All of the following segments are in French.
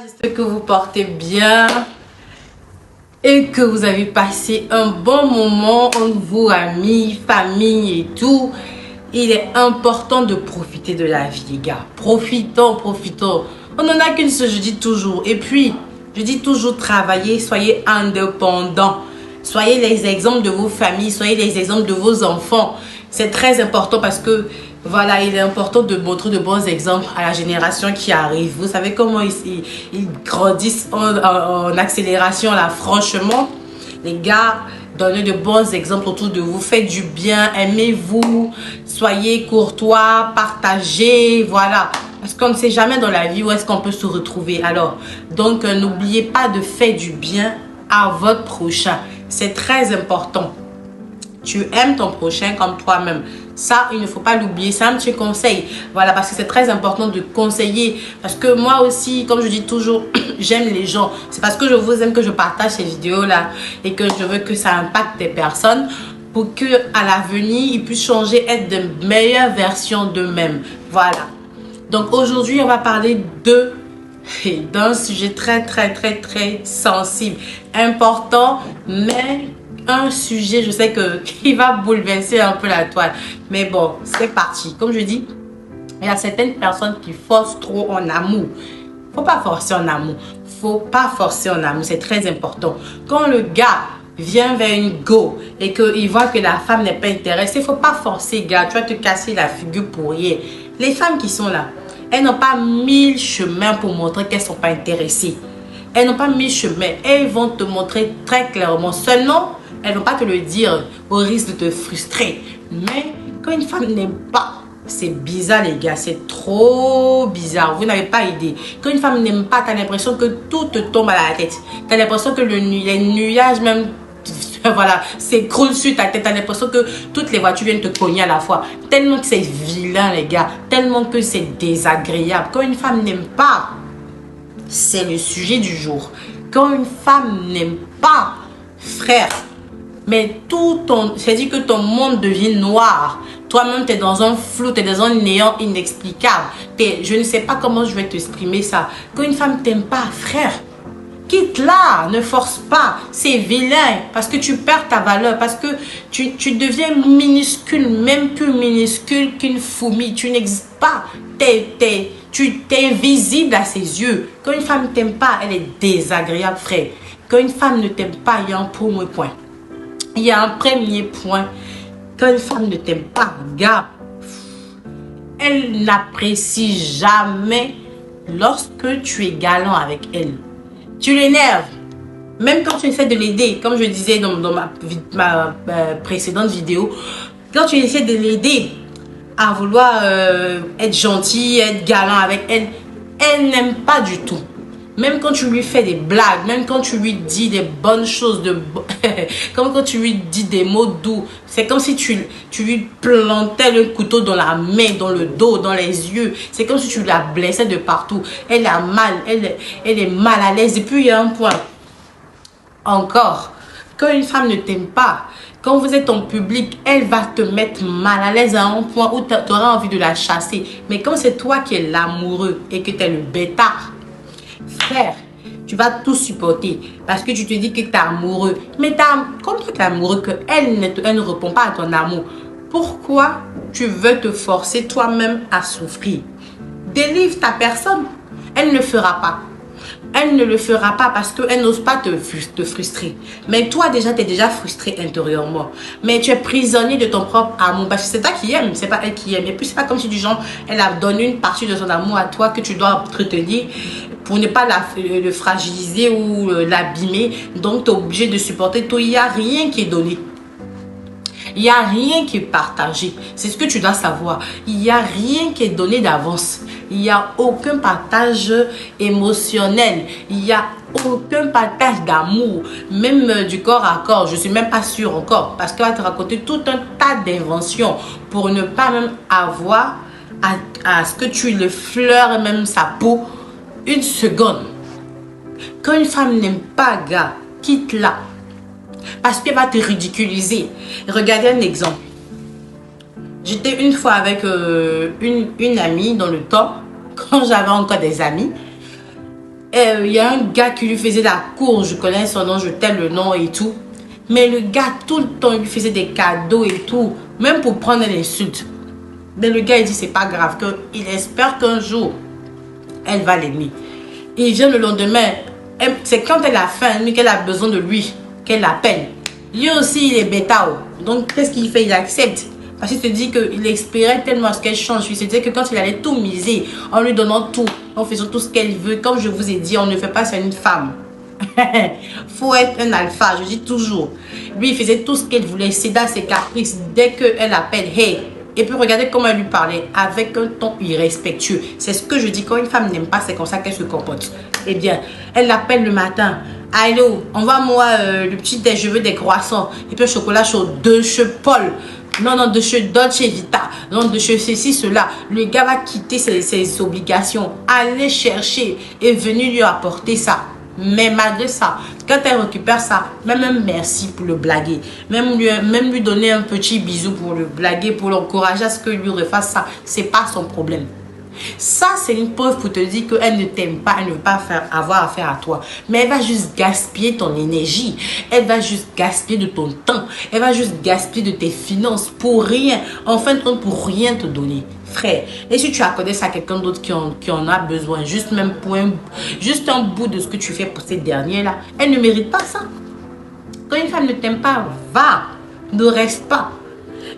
J'espère que vous portez bien et que vous avez passé un bon moment entre vous, amis, famille et tout. Il est important de profiter de la vie, les gars. Profitons, profitons. On n'en a qu'une seule, je dis toujours. Et puis, je dis toujours travaillez, soyez indépendants. Soyez les exemples de vos familles, soyez les exemples de vos enfants. C'est très important parce que, voilà, il est important de montrer de bons exemples à la génération qui arrive. Vous savez comment ils grandissent en accélération là, franchement. Les gars, donnez de bons exemples autour de vous. Faites du bien, aimez-vous, soyez courtois, partagez, voilà. Parce qu'on ne sait jamais dans la vie où est-ce qu'on peut se retrouver. Alors, donc, n'oubliez pas de faire du bien à votre prochain. C'est très important. Tu aimes ton prochain comme toi-même. Ça, il ne faut pas l'oublier. C'est un petit conseil. Voilà, parce que c'est très important de conseiller. Parce que moi aussi, comme je dis toujours, j'aime les gens. C'est parce que je vous aime que je partage ces vidéos-là et que je veux que ça impacte des personnes pour que à l'avenir, ils puissent changer, être de meilleures versions d'eux-mêmes. Voilà. Donc aujourd'hui, on va parler d'un sujet très sensible, important, mais un sujet, je sais qui va bouleverser un peu la toile. Mais bon, c'est parti. Comme je dis, il y a certaines personnes qui forcent trop en amour. Faut pas forcer en amour. Faut pas forcer en amour. C'est très important. Quand le gars vient vers une go et qu'il voit que la femme n'est pas intéressée, faut pas forcer, gars. Tu vas te casser la figure pour rien. Les femmes qui sont là, elles n'ont pas 1000 chemins pour montrer qu'elles sont pas intéressées. Elles n'ont pas 1000 chemins. Elles vont te montrer très clairement. Seulement, elles ne vont pas te le dire au risque de te frustrer. Mais quand une femme n'aime pas, c'est bizarre les gars, c'est trop bizarre. Vous n'avez pas idée. Quand une femme n'aime pas, tu as l'impression que tout te tombe à la tête. Tu as l'impression que les nuages même, voilà, s'écroulent sur ta tête. Tu as l'impression que toutes les voitures viennent te cogner à la fois. Tellement que c'est vilain les gars, tellement que c'est désagréable. Quand une femme n'aime pas, c'est le sujet du jour. Quand une femme n'aime pas, frère, mais c'est-à-dire que ton monde devient noir. Toi-même, tu es dans un flou, tu es dans un néant inexplicable. Je ne sais pas comment je vais t'exprimer ça. Quand une femme t'aime pas, frère, quitte-la, ne force pas. C'est vilain parce que tu perds ta valeur, parce que tu deviens minuscule, même plus minuscule qu'une fourmi. Tu n'existes pas. Tu t'es invisible à ses yeux. Quand une femme ne t'aime pas, elle est désagréable, frère. Quand une femme ne t'aime pas, il y a un premier point. Il y a un premier point. Quand une femme ne t'aime pas, gars, elle n'apprécie jamais lorsque tu es galant avec elle. Tu l'énerves. Même quand tu essaies de l'aider, comme je disais dans ma précédente vidéo, quand tu essaies de l'aider à vouloir être gentil, être galant avec elle, elle n'aime pas du tout. Même quand tu lui fais des blagues, même quand tu lui dis des bonnes choses, comme quand tu lui dis des mots doux, c'est comme si tu lui plantais le couteau dans la main, dans le dos, dans les yeux. C'est comme si tu la blessais de partout. Elle a mal, elle est mal à l'aise. Et puis il y a un point encore. Quand une femme ne t'aime pas, quand vous êtes en public, elle va te mettre mal à l'aise à un point où tu auras envie de la chasser. Mais quand c'est toi qui es l'amoureux et que tu es le bêtard, frère, tu vas tout supporter parce que tu te dis que tu es amoureux. Mais comme tu es amoureux, qu'elle ne répond pas à ton amour, pourquoi tu veux te forcer toi-même à souffrir? Délivre ta personne. Elle ne le fera pas. Elle ne le fera pas parce qu'elle n'ose pas te frustrer. Mais toi, déjà, tu es déjà frustré intérieurement. Mais tu es prisonnier de ton propre amour. Parce que c'est toi qui aimes, c'est pas elle qui aime. Et puis, c'est pas comme si du genre, elle a donné une partie de son amour à toi que tu dois entretenir pour ne pas le fragiliser ou l'abîmer. Donc, tu es obligé de supporter tout. Il n'y a rien qui est donné. Il n'y a rien qui est partagé. C'est ce que tu dois savoir. Il n'y a rien qui est donné d'avance. Il n'y a aucun partage émotionnel. Il n'y a aucun partage d'amour. Même du corps à corps. Je ne suis même pas sûre encore. Parce qu'elle va te raconter tout un tas d'inventions pour ne pas même avoir à ce que tu le fleures même sa peau une seconde. Quand une femme n'aime pas, gars, quitte-la. Parce qu'elle va te ridiculiser. Regardez un exemple. J'étais une fois avec une amie dans le temps, quand j'avais encore des amis. Il y a un gars qui lui faisait la cour, je connais son nom, je tais le nom et tout. Mais le gars, tout le temps, il lui faisait des cadeaux et tout, même pour prendre l'insulte. Mais le gars, il dit, c'est pas grave, qu'il espère qu'un jour, elle va l'aimer. Il vient le lendemain, c'est quand elle a faim, qu'elle a besoin de lui, qu'elle l'appelle. Lui aussi, il est bêta. Donc, qu'est-ce qu'il fait? Il accepte. Parce qu'il se dit qu'il espérait tellement à ce qu'elle change. Il se dit que quand il allait tout miser, en lui donnant tout, en faisant tout ce qu'elle veut, comme je vous ai dit, on ne fait pas ça à une femme. Faut être un alpha, je dis toujours. Lui, il faisait tout ce qu'elle voulait, céder à ses caprices. Dès qu'elle appelle, hey. Et puis regardez comment elle lui parlait, avec un ton irrespectueux. C'est ce que je dis, quand une femme n'aime pas, c'est comme ça qu'elle se comporte. Eh bien, elle l'appelle le matin. Allô, envoie-moi le petit déj, je veux des croissants. Et puis un chocolat chaud, de chez Paul. Non, de chez Dolce Vita. Non, de chez ceci, cela. Le gars va quitter ses obligations, aller chercher et venir lui apporter ça. Mais malgré ça, quand elle récupère ça, même un merci pour le blaguer, même lui donner un petit bisou pour le blaguer, pour l'encourager à ce que lui refasse ça, c'est pas son problème. Ça, c'est une preuve pour te dire qu'elle ne t'aime pas, elle ne veut pas avoir affaire à toi. Mais elle va juste gaspiller ton énergie. Elle va juste gaspiller de ton temps. Elle va juste gaspiller de tes finances pour rien. En fin de compte, pour rien te donner. Frère, et si tu accordes ça à quelqu'un d'autre qui en a besoin, juste même pour juste un bout de ce que tu fais pour ces derniers-là, elle ne mérite pas ça. Quand une femme ne t'aime pas, va, ne reste pas.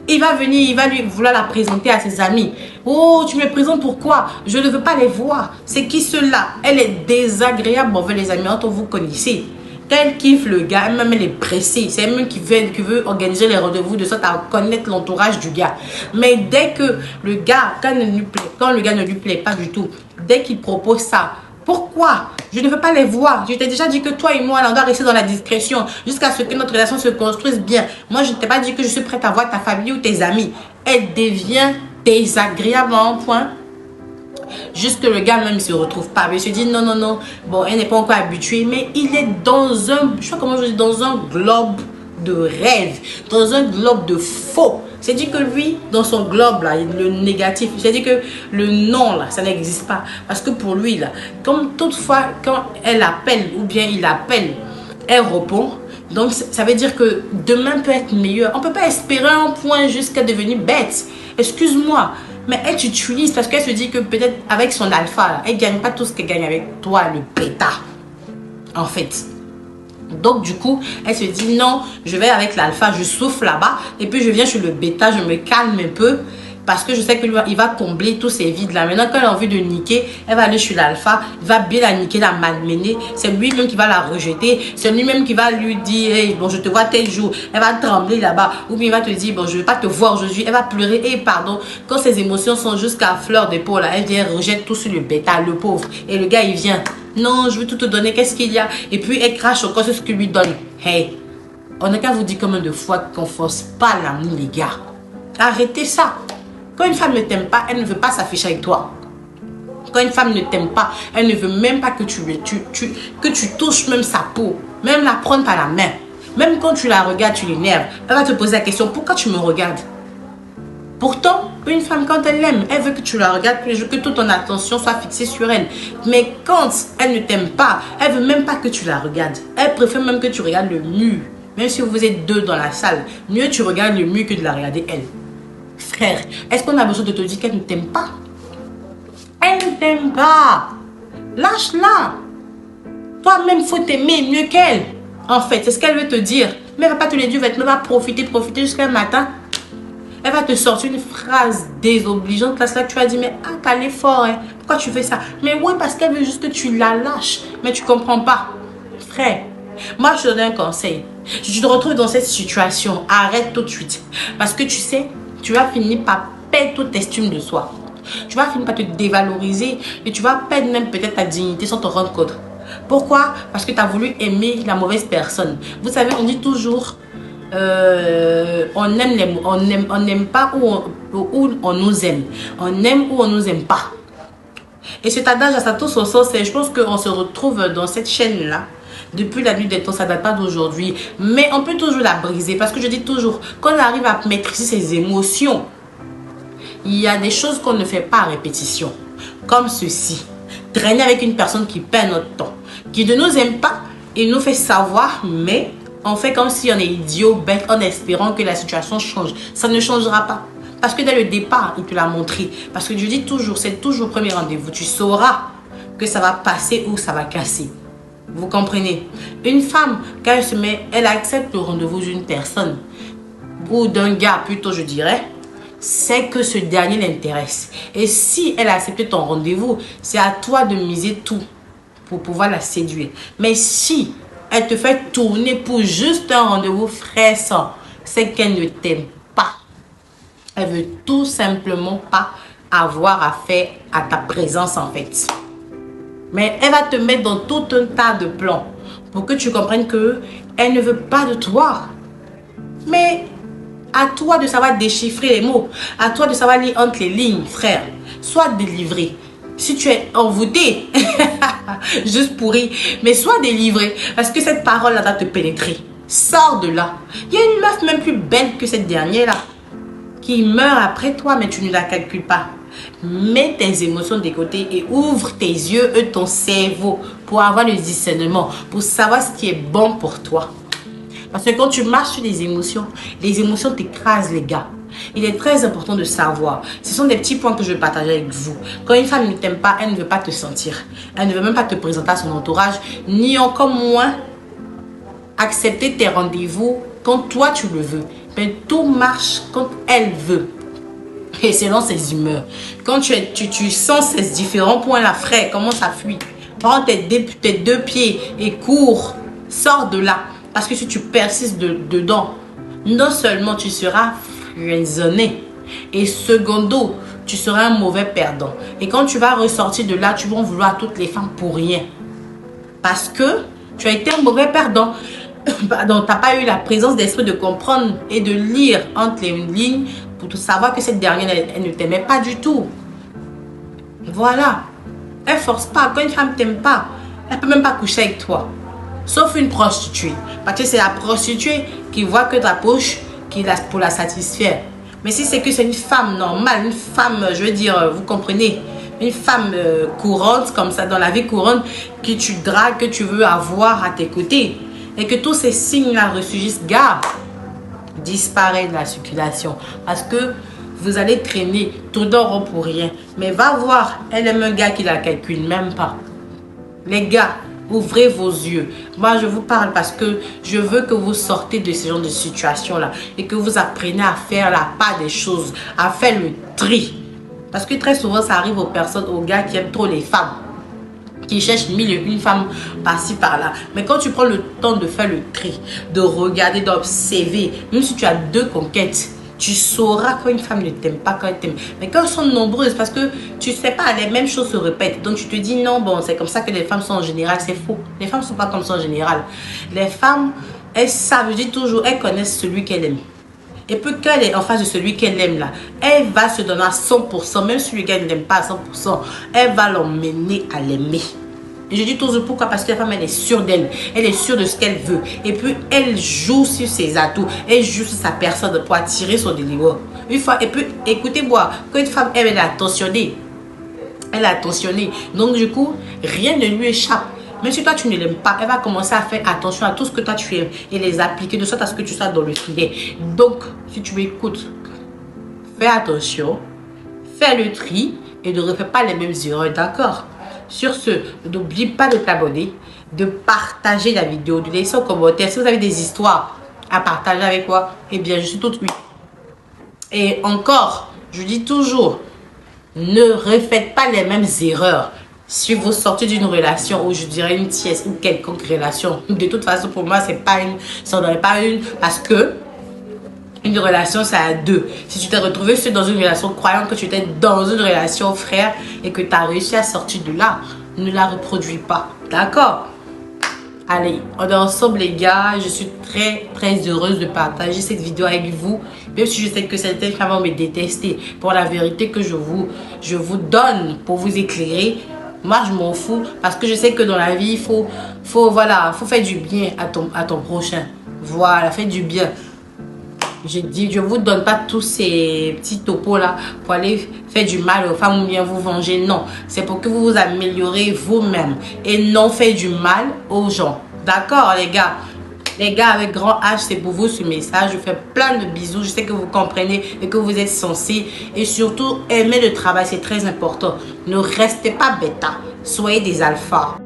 Il va venir, il va lui vouloir la présenter à ses amis. Oh, tu me présentes pourquoi? Je ne veux pas les voir. C'est qui ceux-là? Elle est désagréable envers les amis. Quand vous connaissez. Quand elle kiffe le gars, même elle est pressée. C'est elle-même qui veut organiser les rendez-vous de sorte à connaître l'entourage du gars. Mais dès que le gars, quand le gars ne lui plaît pas du tout, dès qu'il propose ça, pourquoi? Je ne veux pas les voir. Je t'ai déjà dit que toi et moi, on doit rester dans la discrétion jusqu'à ce que notre relation se construise bien. Moi, je ne t'ai pas dit que je suis prête à voir ta famille ou tes amis. Elle devient désagréable à un point. Juste que le gars même ne se retrouve pas. Mais il se dit non. Bon, elle n'est pas encore habituée. Mais il est dans un, je sais pas comment je dis, dans un globe de rêve. Dans un globe de faux. C'est-à-dire que lui, dans son globe, là, le négatif, c'est-à-dire que le non, là, ça n'existe pas. Parce que pour lui, là, comme toutefois, quand elle appelle ou bien il appelle, elle répond. Donc, ça veut dire que demain peut être meilleur. On ne peut pas espérer un point jusqu'à devenir bête. Excuse-moi. Mais elle t'utilise parce qu'elle se dit que peut-être avec son alpha, là, elle ne gagne pas tout ce qu'elle gagne avec toi, le bêta. En fait. Donc du coup, elle se dit non, je vais avec l'alpha, je souffle là-bas et puis je viens sur le bêta, je me calme un peu parce que je sais qu'il va combler tous ces vides là. Maintenant, quand elle a envie de niquer, elle va aller sur l'alpha, il va bien la niquer, la malmener. C'est lui-même qui va la rejeter, c'est lui-même qui va lui dire hey, bon, je te vois tel jour. Elle va trembler là-bas ou bien il va te dire bon, je ne vais pas te voir aujourd'hui. Elle va pleurer et pardon. Quand ses émotions sont jusqu'à fleur de peau là, elle vient rejette tout sur le bêta, le pauvre. Et le gars il vient. Non, je veux tout te donner, qu'est-ce qu'il y a? Et puis elle crache encore sur ce qu'il lui donne. Hey, on n'a qu'à vous dire combien de fois qu'on force pas l'amour, les gars. Arrêtez ça. Quand une femme ne t'aime pas, elle ne veut pas s'afficher avec toi. Quand une femme ne t'aime pas, elle ne veut même pas que tu touches même sa peau. Même la prendre par la main. Même quand tu la regardes, tu l'énerves. Elle va te poser la question, pourquoi tu me regardes? Pourtant, une femme, quand elle l'aime, elle veut que tu la regardes, que toute ton attention soit fixée sur elle. Mais quand elle ne t'aime pas, elle veut même pas que tu la regardes. Elle préfère même que tu regardes le mur. Même si vous êtes deux dans la salle, mieux tu regardes le mur que de la regarder elle. Frère, est-ce qu'on a besoin de te dire qu'elle ne t'aime pas? Elle ne t'aime pas. Lâche-la. Toi-même, faut t'aimer mieux qu'elle. En fait, c'est ce qu'elle veut te dire. Mais elle ne va pas te le dire, elle va profiter jusqu'à matin. Elle va te sortir une phrase désobligeante. Parce que là, tu vas dire, mais ah, t'as l'effort, hein. Pourquoi tu fais ça? Mais oui, parce qu'elle veut juste que tu la lâches. Mais tu ne comprends pas. Frère, moi, je te donne un conseil. Si tu te retrouves dans cette situation, arrête tout de suite. Parce que tu sais, tu vas finir par perdre toute estime de soi. Tu vas finir par te dévaloriser et tu vas perdre même peut-être ta dignité sans te rendre compte. Pourquoi? Parce que tu as voulu aimer la mauvaise personne. Vous savez, on dit toujours... on n'aime pas où on nous aime. On aime où on nous aime pas. Et cet adage à sa tout son sens, je pense qu'on se retrouve dans cette chaîne-là depuis la nuit des temps, ça date pas d'aujourd'hui. Mais on peut toujours la briser parce que je dis toujours, quand on arrive à maîtriser ses émotions, il y a des choses qu'on ne fait pas à répétition. Comme ceci. traîner avec une personne qui perd notre temps, qui ne nous aime pas, il nous fait savoir, mais on fait comme si on est idiot, bête, en espérant que la situation change. Ça ne changera pas. Parce que dès le départ, il te l'a montré. Parce que je dis toujours, c'est toujours le premier rendez-vous. Tu sauras que ça va passer ou ça va casser. Vous comprenez? Une femme, quand elle se met, elle accepte le rendez-vous d'une personne, ou d'un gars plutôt, je dirais, c'est que ce dernier l'intéresse. Et si elle a accepté ton rendez-vous, c'est à toi de miser tout pour pouvoir la séduire. Mais si elle te fait tourner pour juste un rendez-vous fraîchant, c'est qu'elle ne t'aime pas. Elle veut tout simplement pas avoir affaire à ta présence en fait. Mais elle va te mettre dans tout un tas de plans pour que tu comprennes que elle ne veut pas de toi. Mais à toi de savoir déchiffrer les mots. À toi de savoir lire entre les lignes, frère. Sois délivré. Si tu es envoûté, juste pourri, mais sois délivré. Parce que cette parole-là va te pénétrer. Sors de là. Il y a une meuf même plus belle que cette dernière-là, qui meurt après toi, mais tu ne la calcules pas. Mets tes émotions de côté et ouvre tes yeux et ton cerveau pour avoir le discernement, pour savoir ce qui est bon pour toi. Parce que quand tu marches sur les émotions t'écrasent, les gars. Il est très important de savoir. Ce sont des petits points que je vais partager avec vous. Quand une femme ne t'aime pas, elle ne veut pas te sentir. Elle ne veut même pas te présenter à son entourage, ni encore moins accepter tes rendez-vous quand toi tu le veux. Mais tout marche quand elle veut. Et selon ses humeurs. Quand tu sens ces différents points-là, frère, comment ça fuit. Prends tes deux pieds et cours. Sors de là. Parce que si tu persistes dedans, non seulement tu seras raisonné, et secondo, tu seras un mauvais perdant. Et quand tu vas ressortir de là, tu vas en vouloir à toutes les femmes pour rien. Parce que tu as été un mauvais perdant. Pardon, tu n'as pas eu la présence d'esprit de comprendre et de lire entre les lignes pour te savoir que cette dernière, elle ne t'aimait pas du tout. Voilà. Elle ne force pas. Quand une femme ne t'aime pas, elle ne peut même pas coucher avec toi. Sauf une prostituée. Parce que c'est la prostituée qui voit que ta poche pour la satisfaire. Mais si c'est que c'est une femme normale, une femme, je veux dire, vous comprenez, une femme courante, comme ça, dans la vie courante, que tu dragues, que tu veux avoir à tes côtés, et que tous ces signes-là ressurgissent, gars, disparaît de la circulation. Parce que vous allez traîner, tourner en rond pour rien. Mais va voir, elle aime un gars qui la calcule même pas. Les gars, ouvrez vos yeux. Moi, je vous parle parce que je veux que vous sortez de ce genre de situation-là et que vous appreniez à faire la part des choses, à faire le tri. Parce que très souvent, ça arrive aux personnes, aux gars qui aiment trop les femmes, qui cherchent une femme par-ci, par-là. Mais quand tu prends le temps de faire le tri, de regarder, d'observer, même si tu as 2 conquêtes, tu sauras quand une femme ne t'aime pas, quand elle t'aime. Mais quand elles sont nombreuses, parce que tu sais pas, les mêmes choses se répètent. Donc tu te dis non, bon, c'est comme ça que les femmes sont en général. C'est faux. Les femmes ne sont pas comme ça en général. Les femmes, elles savent, je dis toujours, elles connaissent celui qu'elles aiment. Et puis qu'elle est en face de celui qu'elle aime là, elle va se donner à 100%, même si le gars ne l'aime pas à 100%, elle va l'emmener à l'aimer. Et je dis toujours pourquoi, parce que la femme, elle est sûre d'elle, elle est sûre de ce qu'elle veut. Et puis, elle joue sur ses atouts, elle joue sur sa personne pour attirer son délire. Une fois, et puis, écoutez-moi, quand une femme, elle est attentionnée, donc du coup, rien ne lui échappe. Même si toi, tu ne l'aimes pas, elle va commencer à faire attention à tout ce que toi, tu aimes et les appliquer de sorte à ce que tu sois dans le filet. Donc, si tu m'écoutes, fais attention, fais le tri et ne refais pas les mêmes erreurs, d'accord? Sur ce, n'oublie pas de t'abonner, de partager la vidéo, de laisser un commentaire. Si vous avez des histoires à partager avec moi, eh bien, je suis toute oui. Et encore, je dis toujours, ne refaites pas les mêmes erreurs. Si vous sortez d'une relation, ou je dirais une tierce, ou quelconque relation, de toute façon, pour moi, c'est pas une, ça n'en est pas une, parce que une relation, c'est à 2. Si tu t'es retrouvé dans une relation, croyant que tu étais dans une relation, frère, et que tu as réussi à sortir de là, ne la reproduis pas. D'accord? Allez, on est ensemble, les gars. Je suis très, très heureuse de partager cette vidéo avec vous. Même si je sais que certaines femmes vont me détester pour la vérité que je vous donne pour vous éclairer. Moi, je m'en fous parce que je sais que dans la vie, il faut faire du bien à ton prochain. Voilà, fais du bien. Je vous donne pas tous ces petits topos là pour aller faire du mal aux femmes ou bien vous venger. Non, c'est pour que vous vous améliorez vous-même et non faire du mal aux gens. D'accord, les gars? Les gars, avec grand H, c'est pour vous ce message. Je vous fais plein de bisous. Je sais que vous comprenez et que vous êtes sensés. Et surtout, aimez le travail, c'est très important. Ne restez pas bêta. Soyez des alphas.